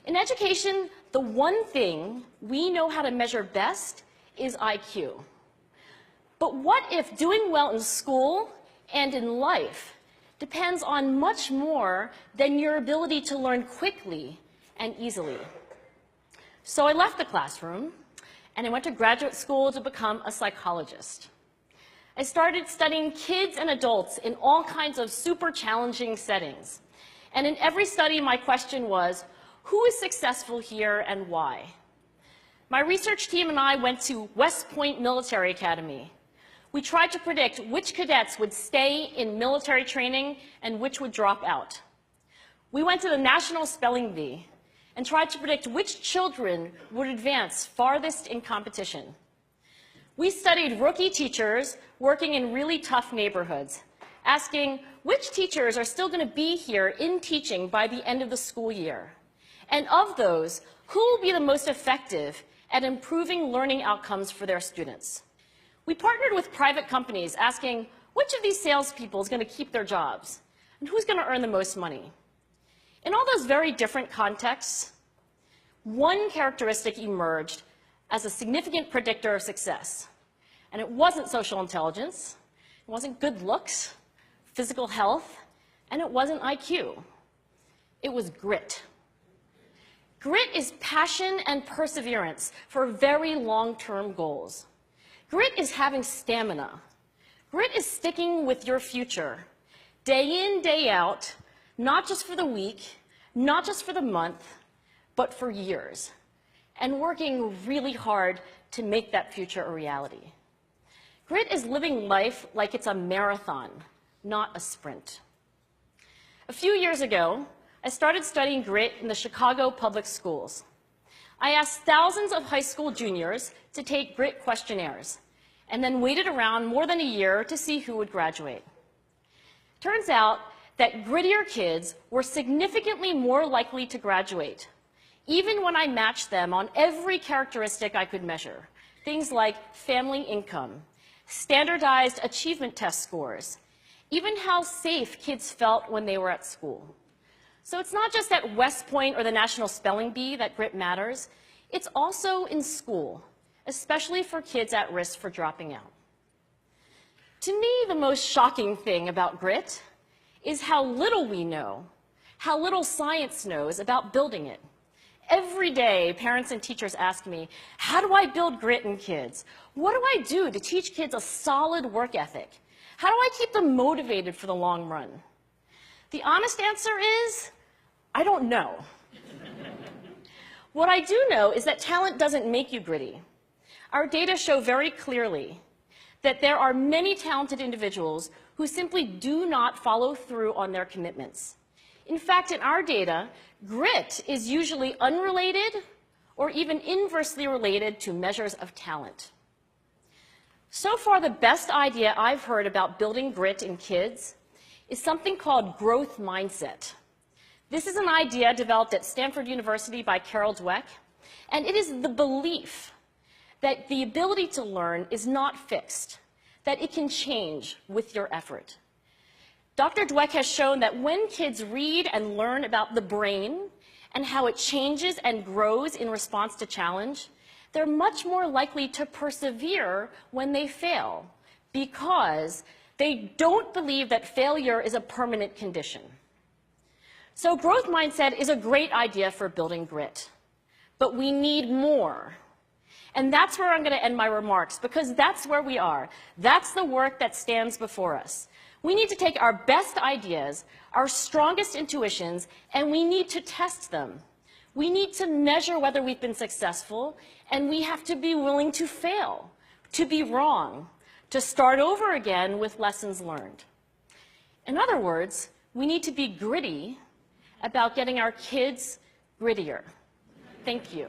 In education, the one thing we know how to measure best is IQ. But what if doing well in school and in life depends on much more than your ability to learn quickly and easily? So I left the classroom and I went to graduate school to become a psychologist. I started studying kids and adults in all kinds of super challenging settings. And in every study, my question was, who is successful here and why? My research team and I went to West Point Military Academy. We tried to predict which cadets would stay in military training and which would drop out. We went to the National Spelling Bee and tried to predict which children would advance farthest in competition. We studied rookie teachers working in really tough neighborhoods, asking which teachers are still going to be here in teaching by the end of the school year. And of those, who will be the most effective at improving learning outcomes for their students? We partnered with private companies, asking which of these salespeople is going to keep their jobs and who's going to earn the most money. In all those very different contexts, one characteristic emerged as a significant predictor of success. And it wasn't social intelligence, it wasn't good looks, physical health, and it wasn't IQ. It was grit. Grit is passion and perseverance for very long-term goals. Grit is having stamina. Grit is sticking with your future, day in, day out, not just for the week, not just for the month, but for years, and working really hard to make that future a reality. Grit is living life like it's a marathon, not a sprint. A few years ago, I started studying grit in the Chicago public schools. I asked thousands of high school juniors to take grit questionnaires, and then waited around more than a year to see who would graduate. Turns out that grittier kids were significantly more likely to graduate, even when I matched them on every characteristic I could measure, things like family income, standardized achievement test scores, even how safe kids felt when they were at school. So it's not just at West Point or the National Spelling Bee that grit matters, it's also in school, especially for kids at risk for dropping out. To me, the most shocking thing about grit is how little we know, how little science knows about building it. Every day, parents and teachers ask me, how do I build grit in kids? What do I do to teach kids a solid work ethic? How do I keep them motivated for the long run? The honest answer is, I don't know. What I do know is that talent doesn't make you gritty. Our data show very clearly that there are many talented individuals who simply do not follow through on their commitments. In fact, in our data, grit is usually unrelated or even inversely related to measures of talent. So far, the best idea I've heard about building grit in kids is something called growth mindset. This is an idea developed at Stanford University by Carol Dweck, and it is the belief that the ability to learn is not fixed, that it can change with your effort. Dr. Dweck has shown that when kids read and learn about the brain and how it changes and grows in response to challenge, they're much more likely to persevere when they fail because they don't believe that failure is a permanent condition. So growth mindset is a great idea for building grit, but we need more. And that's where I'm going to end my remarks, because that's where we are. That's the work that stands before us. We need to take our best ideas, our strongest intuitions, and we need to test them. We need to measure whether we've been successful, and we have to be willing to fail, to be wrong, to start over again with lessons learned. In other words, we need to be gritty about getting our kids grittier. Thank you.